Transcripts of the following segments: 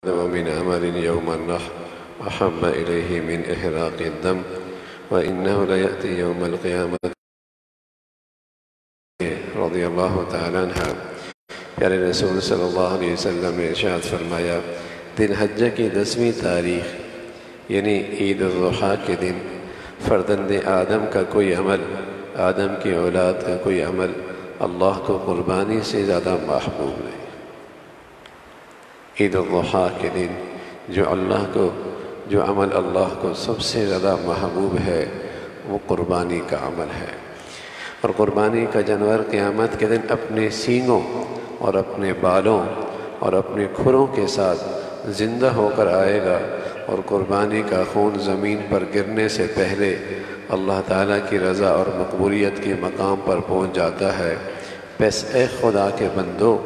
ومن عمل يوم النحر أحب إليه من إحراق الدم وإنه ليأتي يوم القيامة رضی اللہ تعالیٰ عنہ۔ پیارے رسول صلی اللہ علیہ وسلم نے ارشاد فرمایا، دن حجہ کی 10ویں تاریخ یعنی عید الاضحیٰ کے دن فرزند آدم کا کوئی عمل، آدم کی اولاد کا کوئی عمل اللہ کو قربانی سے زیادہ محبوب نہیں۔ عید الاضحیٰ کے دن جو عمل اللہ کو سب سے زیادہ محبوب ہے وہ قربانی کا عمل ہے، اور قربانی کا جانور قیامت کے دن اپنے سینگوں اور اپنے بالوں اور اپنے کھروں کے ساتھ زندہ ہو کر آئے گا، اور قربانی کا خون زمین پر گرنے سے پہلے اللہ تعالیٰ کی رضا اور مقبولیت کے مقام پر پہنچ جاتا ہے۔ پس اے خدا کے بندو،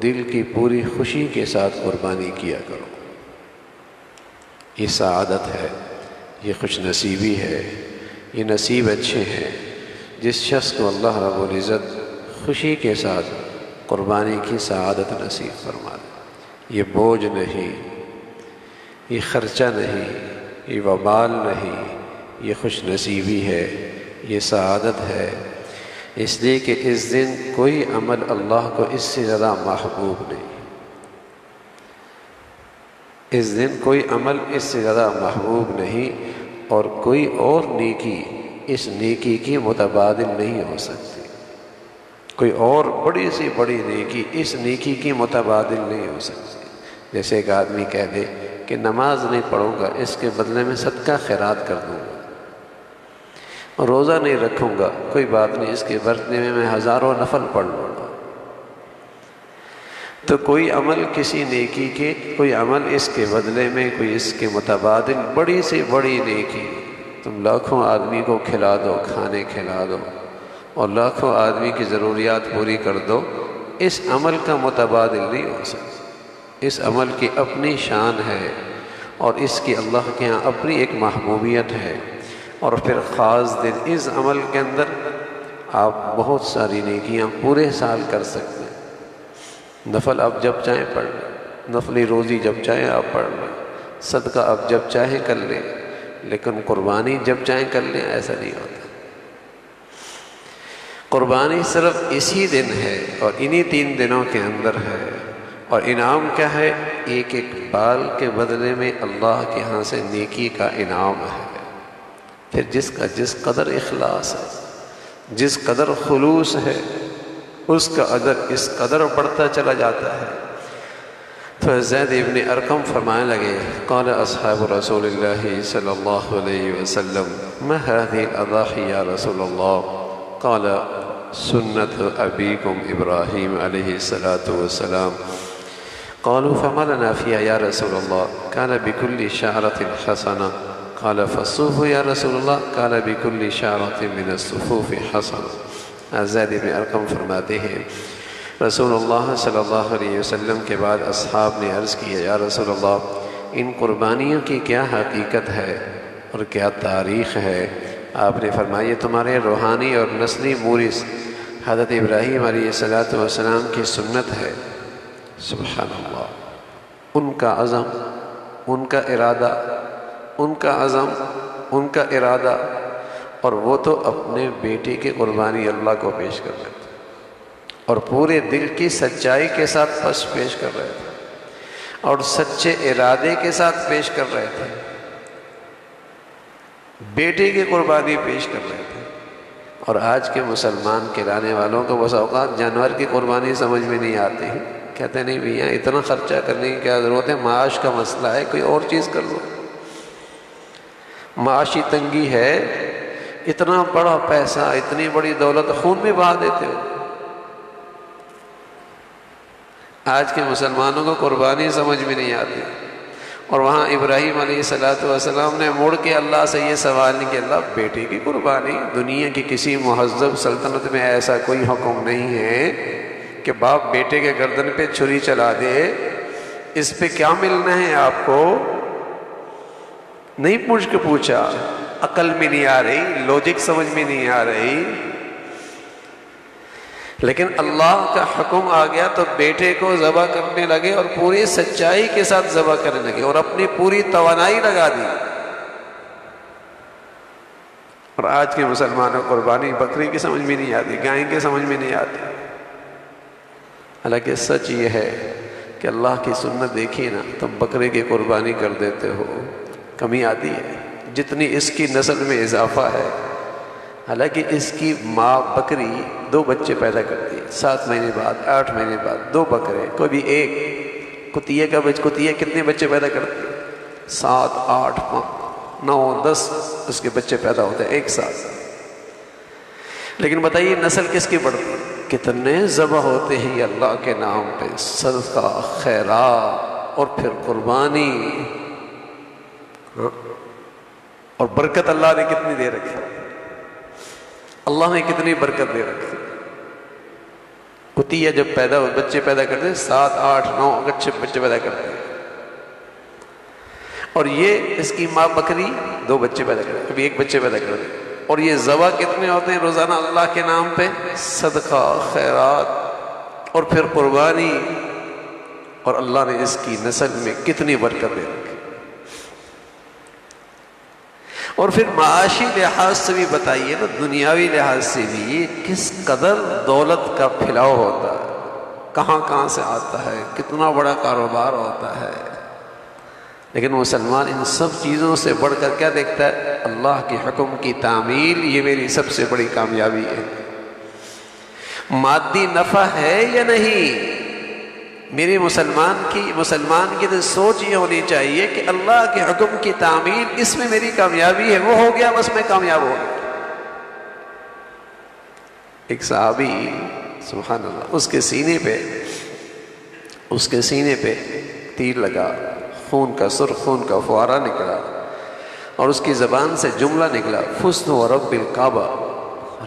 دل کی پوری خوشی کے ساتھ قربانی کیا کرو۔ یہ سعادت ہے، یہ خوش نصیبی ہے، یہ نصیب اچھے ہیں جس شخص کو اللہ رب العزت خوشی کے ساتھ قربانی کی سعادت نصیب فرما دے۔ یہ بوجھ نہیں، یہ خرچہ نہیں، یہ وبال نہیں، یہ خوش نصیبی ہے، یہ سعادت ہے، اس لیے کہ اس دن کوئی عمل اللہ کو اس سے زیادہ محبوب نہیں۔ اس دن کوئی عمل اس سے زیادہ محبوب نہیں، اور کوئی اور نیکی اس نیکی کی متبادل نہیں ہو سکتی۔ کوئی اور بڑی سی بڑی نیکی اس نیکی کی متبادل نہیں ہو سکتی۔ جیسے ایک آدمی کہہ دے کہ نماز نہیں پڑھوں گا، اس کے بدلے میں صدقہ خیرات کر دوں گا، روزہ نہیں رکھوں گا، کوئی بات نہیں، اس کے بدلے میں ہزاروں نفل پڑھ لوں گا۔ تو کوئی عمل کسی نیکی کے، کوئی عمل اس کے بدلے میں، کوئی اس کے متبادل بڑی سے بڑی نیکی، تم لاکھوں آدمی کو کھلا دو، کھانے کھلا دو، اور لاکھوں آدمی کی ضروریات پوری کر دو، اس عمل کا متبادل نہیں ہو سکتا۔ اس عمل کی اپنی شان ہے، اور اس کی اللہ کے ہاں اپنی ایک محبوبیت ہے، اور پھر خاص دن اس عمل کے اندر آپ بہت ساری نیکیاں پورے سال کر سکتے ہیں۔ نفل آپ جب چاہیں پڑھ لیں، نفلی روزی جب چاہیں آپ پڑھ لیں، صدقہ آپ جب چاہیں کر لیں، لیکن قربانی جب چاہیں کر لیں ایسا نہیں ہوتا۔ قربانی صرف اسی دن ہے، اور انہی 3 دنوں کے اندر ہے، اور انعام کیا ہے؟ ایک ایک بال کے بدلے میں اللہ کے ہاں سے نیکی کا انعام ہے۔ پھر جس کا جس قدر اخلاص ہے، جس قدر خلوص ہے، اس کا اجر اس قدر بڑھتا چلا جاتا ہے۔ تو زید ابن ارقم فرمانے لگے، قال اصحاب رسول اللہ صلی اللہ علیہ وسلم ما هذه الاضاحی یا رسول اللہ؟ قال سنت ابیکم ابراہیم علیہ السلام۔ قالوا فما لنا فيها يا رسول الله؟ قال بكل شعرة حسنة۔ قال فالصوف يا رسول الله؟ قال بكل شعرة من الصفوف حسنة۔ زید بن ارقم فرماتے ہیں، رسول اللہ صلی اللہ علیہ وسلم کے بعد اصحاب نے عرض کیا، یا رسول اللہ، ان قربانیوں کی کیا حقیقت ہے اور کیا تاریخ ہے؟ آپ نے فرمایا، یہ تمہارے روحانی اور نسلی مورث حضرت ابراہیم علیہ السلام کی سنت ہے۔ سبحان اللہ، ان کا عزم، ان کا ارادہ، ان کا عزم، ان کا ارادہ، اور وہ تو اپنے بیٹے کی قربانی اللہ کو پیش کر رہے تھے، اور پورے دل کی سچائی کے ساتھ پیش کر رہے تھے، اور سچے ارادے کے ساتھ پیش کر رہے تھے، بیٹے کی قربانی پیش کر رہے تھے۔ اور آج کے مسلمان کھلانے والوں کو بس اوقات جانور کی قربانی سمجھ میں نہیں آتی، کہتے نہیں بھیا اتنا خرچہ کرنے کی کیا ضرورت ہے، معاش کا مسئلہ ہے، کوئی اور چیز کر لو، معاشی تنگی ہے، اتنا بڑا پیسہ، اتنی بڑی دولت خون میں بہا دیتے ہو۔ آج کے مسلمانوں کو قربانی سمجھ میں نہیں آتی، اور وہاں ابراہیم علیہ السلام نے مڑ کے اللہ سے یہ سوال نہیں کہ اللہ بیٹے کی قربانی، دنیا کی کسی مہذب سلطنت میں ایسا کوئی حکم نہیں ہے کہ باپ بیٹے کے گردن پہ چھری چلا دے، اس پہ کیا ملنا ہے آپ کو؟ نہیں مجھ کے پوچھا، عقل میں نہیں آ رہی، لوجک سمجھ میں نہیں آ رہی۔ لیکن اللہ کا حکم آ گیا تو بیٹے کو ذبح کرنے لگے اور پوری سچائی کے ساتھ ذبح کرنے لگے اور اپنی پوری توانائی لگا دی. اور آج کے مسلمانوں قربانی بکری کی سمجھ میں نہیں آتی، گائے کی سمجھ میں نہیں آتی. حالانکہ سچ یہ ہے کہ اللہ کی سنت دیکھیے نا، تم بکرے کی قربانی کر دیتے ہو، کمی آتی ہے. جتنی اس کی نسل میں اضافہ ہے، حالانکہ اس کی ماں بکری 2 بچے پیدا کرتی ہے، 7 مہینے بعد، 8 مہینے بعد 2 بکرے، کبھی 1. کتیے کتنے بچے پیدا کرتی ہے؟ 7 8 9 10 اس کے بچے پیدا ہوتے ہیں ایک ساتھ. لیکن بتائیے نسل کس کی بڑھتی ہے؟ کتنے ذبح ہوتے ہیں یہ اللہ کے نام پہ، صدقہ، خیرات، اور پھر قربانی. اور برکت اللہ نے کتنی دے رکھی، اللہ نے کتنی برکت دے رکھی. کتیا جب بچے پیدا کرتے ہیں 7 8 9 اچھے بچے پیدا کرتے ہیں. اور یہ اس کی ماں بکری 2 بچے پیدا کرتے ہیں، کبھی 1 بچے پیدا کرتے ہیں. اور یہ ذبح کتنے ہوتے ہیں روزانہ اللہ کے نام پہ؟ صدقہ، خیرات، اور پھر قربانی. اور اللہ نے اس کی نسل میں کتنی برکت دے رکھی. اور پھر معاشی لحاظ سے بھی بتائیے نا، دنیاوی لحاظ سے بھی کس قدر دولت کا پھیلاؤ ہوتا ہے، کہاں سے آتا ہے، کتنا بڑا کاروبار ہوتا ہے. لیکن مسلمان ان سب چیزوں سے بڑھ کر کیا دیکھتا ہے؟ اللہ کے حکم کی تعمیل. یہ میری سب سے بڑی کامیابی ہے. مادی نفع ہے یا نہیں؟ میری مسلمان کی تو سوچ یہ ہونی چاہیے کہ اللہ کے حکم کی تعمیل، اس میں میری کامیابی ہے. وہ ہو گیا بس میں کامیاب ہو گیا. ایک صحابی سبحان اللہ، اس کے سینے پہ تیر لگا، خون کا سرخ خون کا فوارہ نکلا، اور اس کی زبان سے جملہ نکلا، فزت ورب الکعبہ،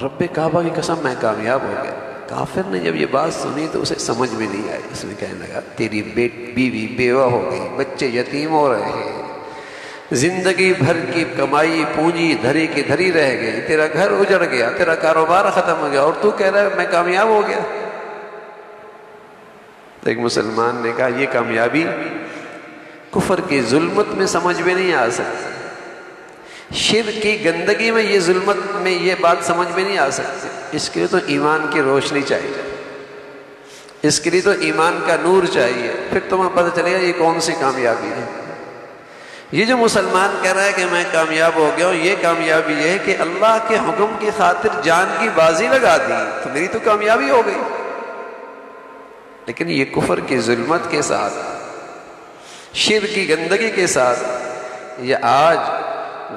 رب کعبہ کی قسم میں کامیاب ہو گیا. کافر نے جب یہ بات سنی تو اسے سمجھ میں نہیں آئی. اس نے کہنے لگا تیری بیوی بیوہ ہو گئی، بچے یتیم ہو رہے ہیں، زندگی بھر کی کمائی پونجی دھری کی دھری رہ گئی، تیرا گھر اجڑ گیا، تیرا کاروبار ختم ہو گیا، اور تو کہہ رہا ہے میں کامیاب ہو گیا. تو ایک مسلمان نے کہا یہ کامیابی کفر کی ظلمت میں سمجھ میں نہیں آ سکتی، شرک کی گندگی میں یہ ظلمت میں یہ بات سمجھ میں نہیں آ سکتی. اس کے لیے تو ایمان کی روشنی چاہیے، اس کے لیے تو ایمان کا نور چاہیے. پھر تمہیں پتہ چلے گا یہ کون سی کامیابی ہے. یہ جو مسلمان کہہ رہا ہے کہ میں کامیاب ہو گیا ہوں، یہ کامیابی یہ ہے کہ اللہ کے حکم کی خاطر جان کی بازی لگا دی تو میری تو کامیابی ہو گئی. لیکن یہ کفر کی ظلمت کے ساتھ، شرک کی گندگی کے ساتھ، یہ آج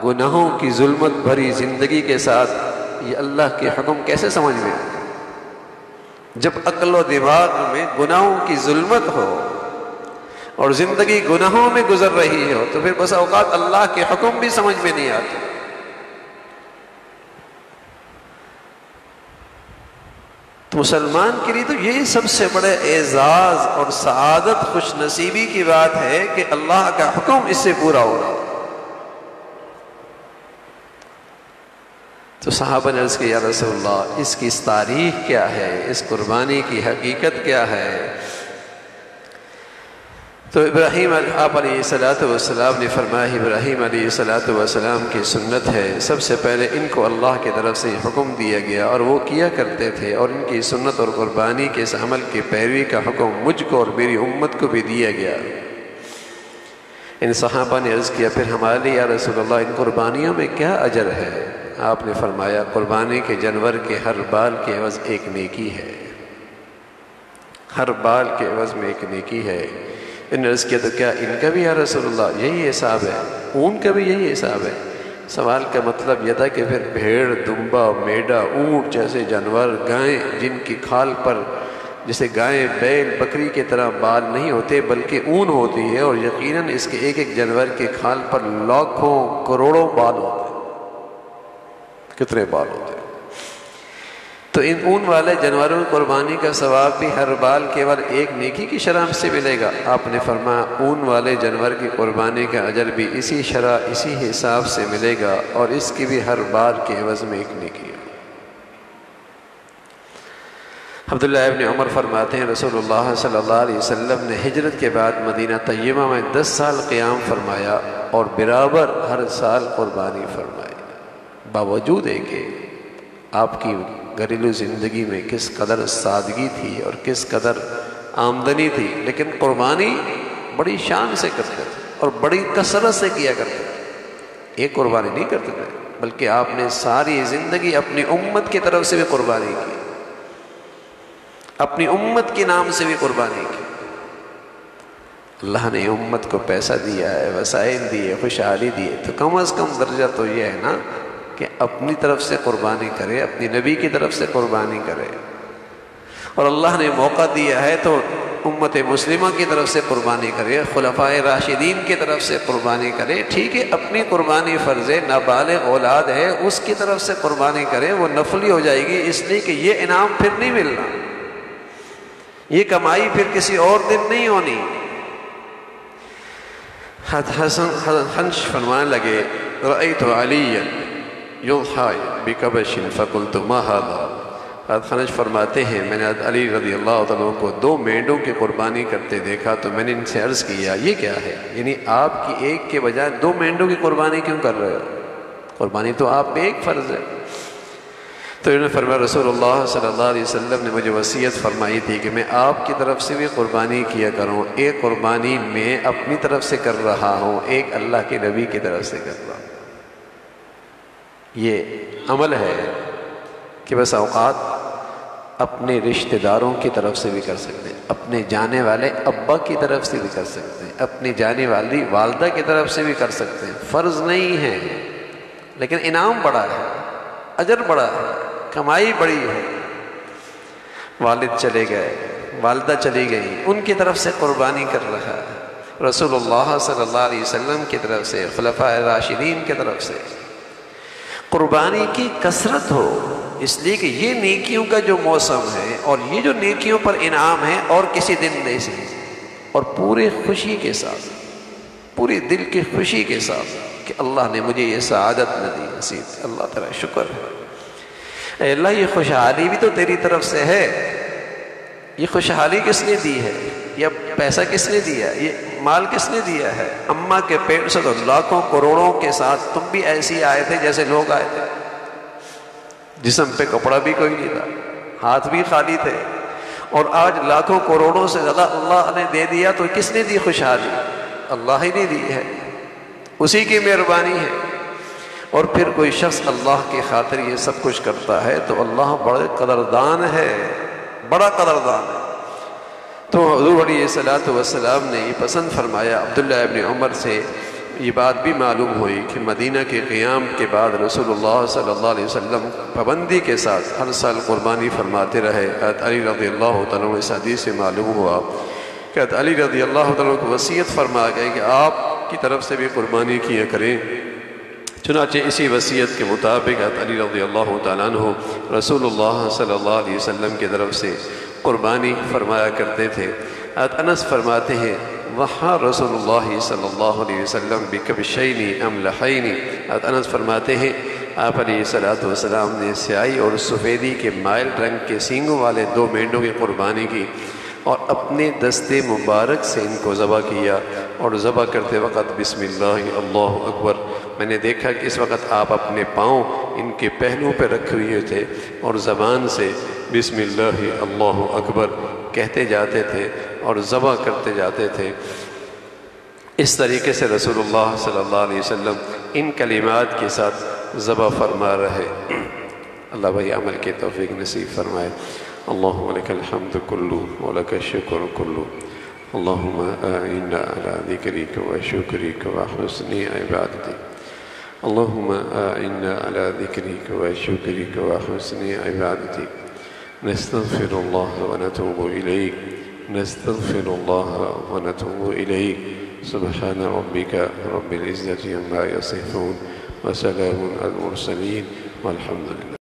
گناہوں کی ظلمت بھری زندگی کے ساتھ یہ اللہ کے حکم کیسے سمجھ میں آئے؟ جب عقل و دماغ میں گناہوں کی ظلمت ہو اور زندگی گناہوں میں گزر رہی ہو تو پھر بس اوقات اللہ کے حکم بھی سمجھ میں نہیں آتے. تو مسلمان کے لیے تو یہی سب سے بڑے اعزاز اور سعادت، خوش نصیبی کی بات ہے کہ اللہ کا حکم اس سے پورا ہو رہا. تو صحابہ نے عرض کیا یا رسول اللہ اس کی تاریخ کیا ہے، اس قربانی کی حقیقت کیا ہے؟ تو ابراہیم آپ علیہ السلام نے فرمایا، ابراہیم علیہ السلام کی سنت ہے. سب سے پہلے ان کو اللہ کی طرف سے حکم دیا گیا اور وہ کیا کرتے تھے، اور ان کی سنت اور قربانی کے اس عمل کی پیروی کا حکم مجھ کو اور میری امت کو بھی دیا گیا. ان صحابہ نے عرض کیا پھر ہمارے لیے یا رسول اللہ ان قربانیوں میں کیا اجر ہے؟ آپ نے فرمایا قربانی کے جانور کے ہر بال کے عوض ایک نیکی ہے، ہر بال کے عوض میں ایک نیکی ہے. ان نے عرض کیا تو کیا ان کا بھی یا رسول اللہ یہی حساب ہے؟ اون کا بھی یہی حساب ہے؟ سوال کا مطلب یہ تھا کہ پھر بھیڑ، دمبا، میڈا، اونٹ جیسے جانور، گائیں جن کی کھال پر جیسے گائیں، بیل، بکری کی طرح بال نہیں ہوتے بلکہ اون ہوتی ہے، اور یقیناً اس کے ایک ایک جانور کے کھال پر لاکھوں کروڑوں بال ہوتے ہیں. کتنے بال ہوتے ہیں؟ تو ان اون والے جانوروں کی قربانی کا ثواب بھی ہر بال کیول ایک نیکی کی شرح سے ملے گا. آپ نے فرمایا اون والے جانور کی قربانی کا اجر بھی اسی شرح اسی حساب سے ملے گا، اور اس کی بھی ہر بال کے عوض میں ایک نیکی ہے. عبداللہ ابن عمر فرماتے ہیں رسول اللہ صلی اللہ علیہ وسلم نے ہجرت کے بعد مدینہ طیبہ میں 10 سال قیام فرمایا اور برابر ہر سال قربانی فرمائی، باوجود ہے کہ آپ کی گھریلو زندگی میں کس قدر سادگی تھی اور کس قدر آمدنی تھی، لیکن قربانی بڑی شان سے کرتے تھے اور بڑی کثرت سے کیا کرتے تھے۔ ایک قربانی نہیں کرتے تھے، بلکہ آپ نے ساری زندگی اپنی امت کی طرف سے بھی قربانی کی، اپنی امت کے نام سے بھی قربانی کی۔ اللہ نے امت کو پیسہ دیا ہے، وسائل دیے، خوشحالی دی ہے، تو کم از کم درجہ تو یہ ہے نا کہ اپنی طرف سے قربانی کرے، اپنی نبی کی طرف سے قربانی کرے۔ اور اللہ نے موقع دیا ہے تو امت مسلمہ کی طرف سے قربانی کرے، خلفائے راشدین کی طرف سے قربانی کرے۔ ٹھیک ہے، اپنی قربانی فرض ہے، نابالغ اولاد ہے اس کی طرف سے قربانی کرے، وہ نفلی ہو جائے گی، اس لیے کہ یہ انعام پھر نہیں ملنا، یہ کمائی پھر کسی اور دن نہیں ہونی۔ حسن حنش فرمانے لگے رأیت علیٰ یضحی بکبش فقلت ما ھذا۔ حنش فرماتے ہیں میں نے علی رضی اللہ عنہ کو 2 مینڈوں کی قربانی کرتے دیکھا تو میں نے ان سے عرض کیا یہ کیا ہے، یعنی آپ کی ایک کے بجائے 2 مینڈوں کی قربانی کیوں کر رہے ہو؟ قربانی تو آپ پہ ایک فرض ہے۔ تو انہوں نے فرمایا رسول اللہ صلی اللہ علیہ وسلم نے مجھے وصیت فرمائی تھی کہ میں آپ کی طرف سے بھی قربانی کیا کروں، ایک قربانی میں اپنی طرف سے کر رہا ہوں، ایک اللہ کے نبی کی طرف سے کر رہا ہوں۔ یہ عمل ہے کہ بس اوقات اپنے رشتہ داروں کی طرف سے بھی کر سکتے ہیں، اپنے جانے والے ابا کی طرف سے بھی کر سکتے ہیں، اپنی جانے والی والدہ کی طرف سے بھی کر سکتے ہیں۔ فرض نہیں ہے لیکن انعام بڑا ہے، اجر بڑا ہے، کمائی بڑی ہے۔ والد چلے گئے، والدہ چلی گئی، ان کی طرف سے قربانی کر رہا ہے، رسول اللہ صلی اللہ علیہ وسلم کی طرف سے، خلفائے راشدین کی طرف سے۔ قربانی کی کثرت ہو، اس لیے کہ یہ نیکیوں کا جو موسم ہے اور یہ جو نیکیوں پر انعام ہے اور کسی دن نہیں سے، اور پورے خوشی کے ساتھ، پوری دل کی خوشی کے ساتھ کہ اللہ نے مجھے یہ سعادت نہ دی نصیب، اللہ تعالیٰ شکر ہے، اے اللہ یہ خوشحالی بھی تو تیری طرف سے ہے۔ یہ خوشحالی کس نے دی ہے؟ یہ پیسہ کس نے دیا ہے؟ یہ مال کس نے دیا ہے؟ اماں کے پیٹ سے تو لاکھوں کروڑوں کے ساتھ تم بھی ایسے آئے تھے جیسے لوگ آئے تھے، جسم پہ کپڑا بھی کوئی نہیں تھا، ہاتھ بھی خالی تھے، اور آج لاکھوں کروڑوں سے زیادہ اللہ نے دے دیا، تو کس نے دی خوشحالی؟ اللہ ہی نے دی ہے، اسی کی مہربانی ہے۔ اور پھر کوئی شخص اللہ کی خاطر یہ سب کچھ کرتا ہے تو اللہ بڑے قدردان ہے، بڑا قدردان ہے۔ تو حضور علیہ الصلوۃ والسلام نے یہ پسند فرمایا۔ عبداللہ ابن عمر سے یہ بات بھی معلوم ہوئی کہ مدینہ کے قیام کے بعد رسول اللہ صلی اللہ علیہ وسلم پابندی کے ساتھ ہر سال قربانی فرماتے رہے۔ حضرت علی رضی اللہ تعالیٰ عنہ اس حدیث سے معلوم ہوا کہ حضرت علی رضی اللہ تعالیٰ کو وصیت فرما گئے کہ آپ کی طرف سے بھی قربانی کیا کریں۔ چنانچہ اسی وصیت کے مطابق حضرت علی رضی اللہ تعالیٰ عنہ رسول اللہ صلی اللہ علیہ وسلم کی طرف سے قربانی فرمایا کرتے تھے۔ حضرت انس فرماتے ہیں وہاں رسول اللہ صلی اللہ علیہ وسلم بکبشین املحین، حضرت انس فرماتے ہیں آپ علیہ السلام نے سیاہی اور سفیدی کے مائل رنگ کے سینگوں والے 2 مینڈوں کی قربانی کی اور اپنے دستے مبارک سے ان کو ذبح کیا، اور ذبح کرتے وقت بسم اللہ اللہ اکبر، میں نے دیکھا کہ اس وقت آپ اپنے پاؤں ان کے پہلوؤں پہ رکھے ہوئے تھے اور زبان سے بسم اللہ اللہ اکبر کہتے جاتے تھے اور ذبح کرتے جاتے تھے۔ اس طریقے سے رسول اللہ صلی اللہ علیہ وسلم ان کلمات کے ساتھ ذبح فرما رہے۔ اللہ بھائی عمل کی توفیق نصیب فرمائے۔ اللہم لک الحمد کلو ولک الشکر کلو، اللہم اعنا علی ذکرک و شکرک و حسن عبادتک، اللہم اعنا علی ذکرک و شکرک و حسن عبادتک، نستغفر اللہ و نتوب الیک، نستغفر اللہ و نتوب الیک، سبحان ربک رب العزة عما یصفون وسلام علی المرسلین والحمد للہ۔